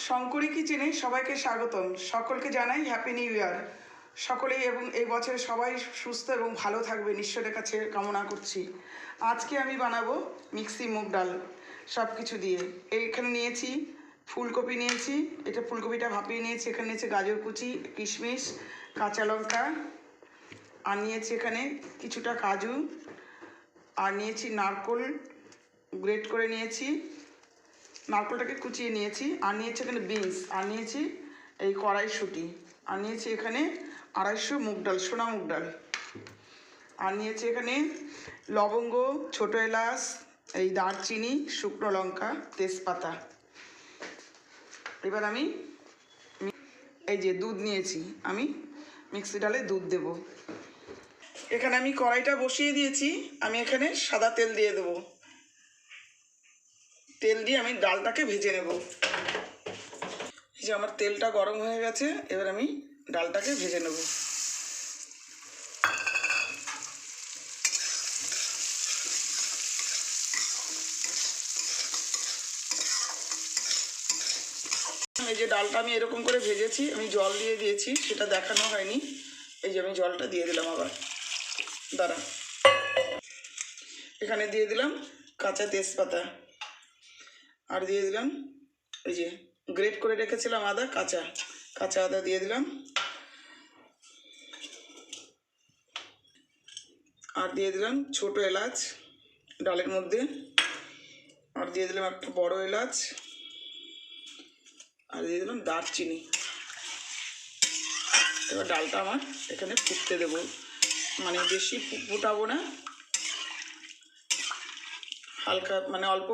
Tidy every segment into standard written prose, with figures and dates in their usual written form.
শঙ্করী কিচেনে সবাইকে স্বাগতম। সকলকে জানাই হ্যাপি নিউ ইয়ার। সকলেই এবং এই বছরে সবাই সুস্থ এবং ভালো থাকবেন ঈশ্বরের কাছে কামনা করছি। আজকে আমি বানাবো মিক্সি মুগ ডাল সব কিছু দিয়ে। এইখানে নিয়েছি ফুলকপি, নিয়েছি এটা ফুলকপিটা ভাপিয়ে নিয়েছি। এখানে নিয়েছি গাজর কুচি, কিশমিশ, কাঁচা লঙ্কা, আর নিয়েছি এখানে কিছুটা কাজু, আর নিয়েছি নারকোল গ্রেট করে নিয়েছি, নারকোলটাকে কুচিয়ে নিয়েছি, আর নিয়েছি এখানে বিনস, আর নিয়েছি এই কড়াইশুঁটি, আর নিয়েছি এখানে 250 মুগ ডাল, সোনা মুগ ডাল, আর নিয়েছি এখানে লবঙ্গ, ছোটো এলাচ, এই দারচিনি, শুকনো লঙ্কা, তেজপাতা। এবার আমি এই যে দুধ নিয়েছি, আমি মিক্সি ডালে দুধ দেব। এখানে আমি কড়াইটা বসিয়ে দিয়েছি, আমি এখানে সাদা তেল দিয়ে দেবো। তেল দিয়ে আমি ডালটাকে ভেজে নেব। এই যে আমার তেলটা গরম হয়ে গেছে, এবার আমি ডালটাকে ভেজে নেব। এই যে ডালটা আমি এরকম করে ভেজেছি, আমি জল দিয়ে দিয়েছি, সেটা দেখানো হয়নি। এই যে আমি জলটা দিয়ে দিলাম আবার, দাঁড়া। এখানে দিয়ে দিলাম কাঁচা তেজপাতা, আর দিয়ে দিলাম এই যে গ্রেট করে রেখেছিলাম আদা, কাঁচা আদা দিয়ে দিলাম, আর দিয়ে দিলাম ছোটো এলাচ ডালের মধ্যে, আর দিয়ে দিলাম একটা বড় এলাচ, আর দিয়ে দিলাম দারচিনি। এবার ডালটা আমার এখানে ফুটতে দেবো, মানে বেশি ফুটাবো না, হালকা মানে অল্প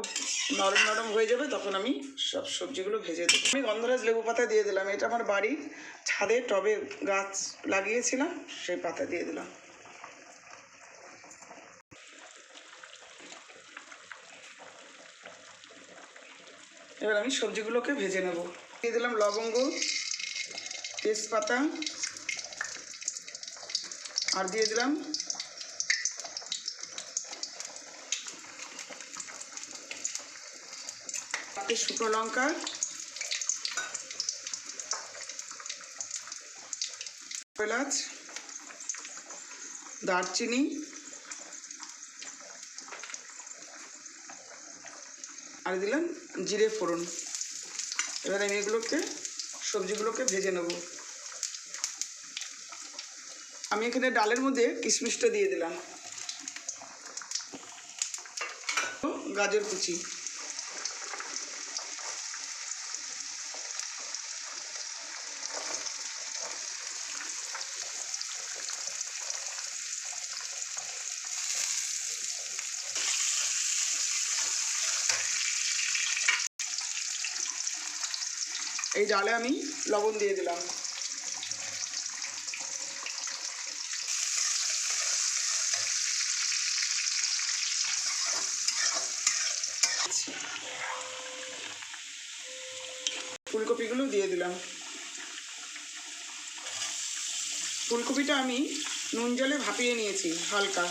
নরম নরম হয়ে যাবে, তখন আমি সব সবজিগুলো ভেজে দেবো। আমি গন্ধরাজ লেবু পাতা দিয়ে দিলাম, এটা আমার বাড়ির ছাদে টবে গাছ লাগিয়েছিলাম, সেই পাতা দিয়ে দিলাম। এবার আমি সবজিগুলোকে ভেজে নেব। দিয়ে দিলাম লবঙ্গ, তেজপাতা, আর দিয়ে দিলাম শুকনো লঙ্কা, এলাচ, দারচিনি, আর দিলাম জিরে ফোড়ন। এবার আমি এগুলোকে সবজিগুলোকে ভেজে নেব। আমি এখানে ডালের মধ্যে কিশমিশটা দিয়ে দিলাম, গাজর কুচি, এই ডালে আমি লবণ দিয়ে দিলাম। ফুলকপিগুলো দিয়ে দিলাম। ফুলকপিটা আমি নুন জলে ভাপিয়ে নিয়েছি হালকা।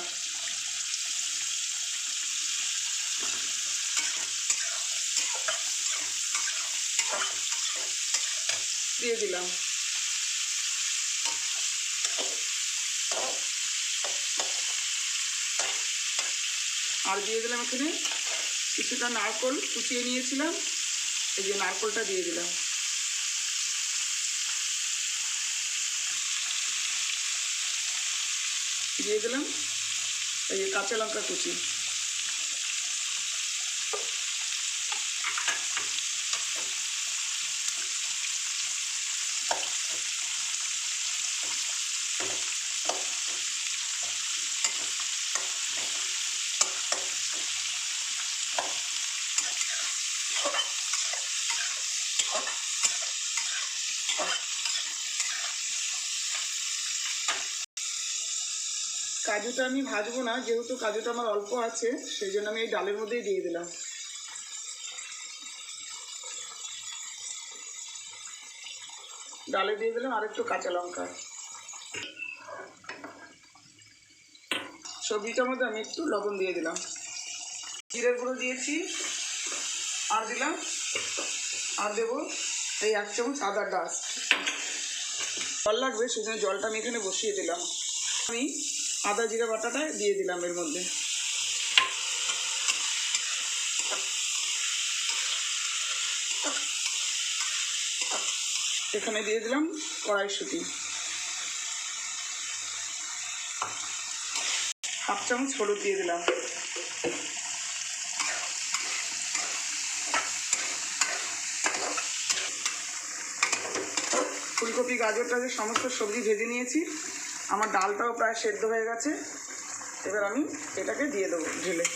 দিয়ে দিলাম। আর দিয়ে দিলাম এখানে কিছুটা নারকোল কুচিয়ে নিয়েছিলাম, এই যে নারকোলটা দিয়ে দিলাম। দিয়ে দিলাম এই যে কাঁচা লঙ্কা কুচি। কাজুটা আমি ভাজবো না, যেহেতু কাজুটা আমার অল্প আছে, সেই জন্য আমি এই ডালের মধ্যেই দিয়ে দিলাম। ডালে দিয়ে দিলাম আর একটু কাঁচা লঙ্কা। সবজিটার মধ্যে আমি একটু লবণ দিয়ে দিলাম, জিরের গুঁড়ো দিয়েছি, আর দিলাম, আর দেবো এই 1 চামচ আদা ডাস্ট। জল লাগবে, সেজন্য জলটা আমি এখানে বসিয়ে দিলাম। আমি আদা জিরা বাটাটা দিয়ে দিলাম এর মধ্যে। এখানে দিয়ে দিলাম কড়াইশুঁটি, 1/2 চামচ হলুদ দিয়ে দিলাম। ফুলকপি গাজর টাজর সমস্ত সবজি ভেজে নিয়েছি। আমার ডালটাও প্রায় সেদ্ধ হয়ে গেছে। এবার আমি এটাকে দিয়ে দেবো ঢেলে।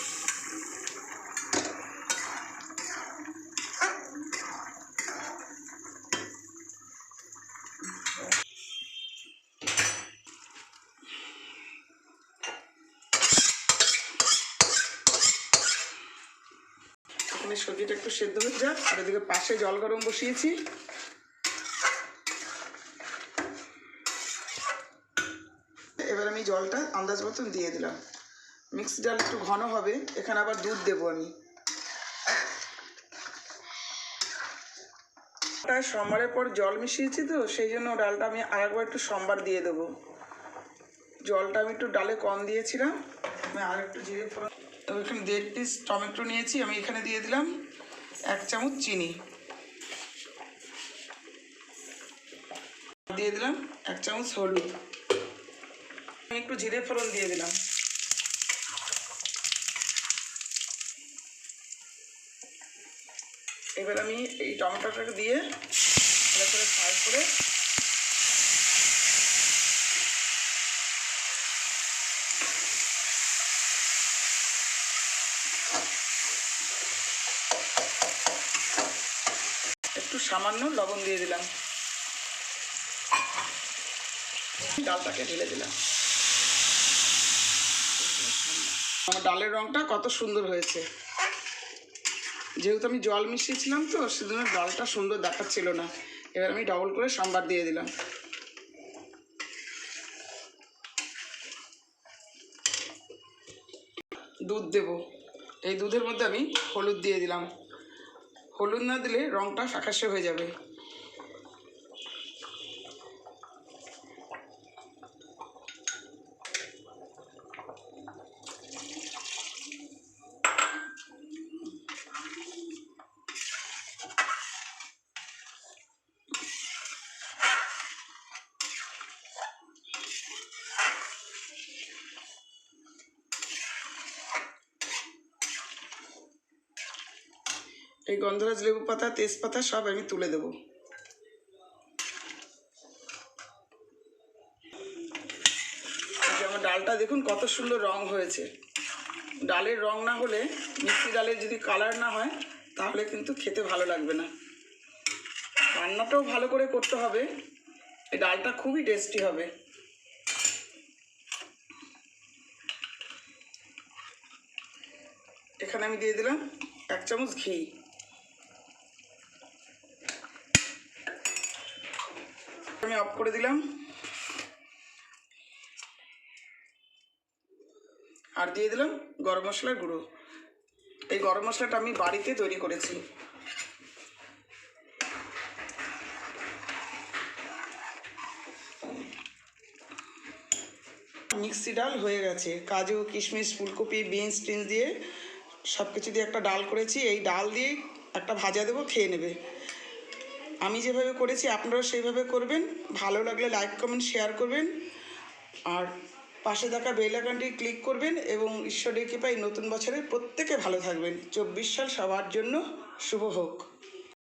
এখানে সবজিটা একটু সেদ্ধ হয়ে যাক, আর এদিকে পাশে জল গরম বসিয়েছি। এবার আমি জলটা আন্দাজ মতন দিয়ে দিলাম। মিক্স ডাল একটু ঘন হবে, এখানে আবার দুধ দেবো আমি। সোমবারের পর জল মিশিয়েছি তো, সেই জন্য ডালটা আমি আরেকবার একটু সোমবার দিয়ে দেবো। জলটা আমি একটু ডালে কম দিয়েছিলাম। আমি আর একটু জিরে ফোড়ন, এখানে 1.5 পিস টমেটো নিয়েছি, আমি এখানে দিয়ে দিলাম 1 চামচ চিনি, দিয়ে দিলাম 1 চামচ হলুদ, আমি একটু জিরে ফোড়ন দিয়ে দিলাম। এবার আমি এই টমেটোটাকে দিয়ে ভালো করে ফ্রাই করে একটু সামান্য লবণ দিয়ে দিলাম। ডালটাকে ঢেলে দিলাম। আমার ডালের রঙটা কত সুন্দর হয়েছে। যেহেতু আমি জল মিশিয়েছিলাম তো, সেজন্য ডালটা সুন্দর দেখাচ্ছিল না। এবার আমি ডবল করে সম্বার দিয়ে দিলাম। দুধ দেব। এই দুধের মধ্যে আমি হলুদ দিয়ে দিলাম। হলুদ না দিলে রঙটা ফ্যাকাশে হয়ে যাবে। এই গন্ধরাজ লেবু পাতা, তেজপাতা সব আমি তুলে দেব। আমার ডালটা দেখুন কত সুন্দর রং হয়েছে। ডালের রং না হলে, মিষ্টি ডালের যদি কালার না হয়, তাহলে কিন্তু খেতে ভালো লাগবে না। রান্নাটাও ভালো করে করতে হবে, এই ডালটা খুবই টেস্টি হবে। এখানে আমি দিয়ে দিলাম 1 চামচ ঘি। আমি অফ করে দিলাম। আর দিয়ে দিলাম গরম মশলার গুঁড়ো। এই গরম মশলাটা আমি বাড়িতে তৈরি করেছি। মিক্সি ডাল হয়ে গেছে। কাজু কিশমিশ ফুলকপি বিনস টিনস দিয়ে সব কিছু দিয়ে একটা ডাল করেছি। এই ডাল দিয়ে একটা ভাজা দেবো, খেয়ে নেবে। আমি যেভাবে করেছি আপনারাও সেইভাবে করবেন। ভালো লাগলে লাইক কমেন্ট শেয়ার করবেন, আর পাশে থাকা বেল আইকনটি ক্লিক করবেন। এবং ঈশ্বরের কৃপায় নতুন বছরে প্রত্যেকে ভালো থাকবেন। 24 সাল সবার জন্য শুভ হোক।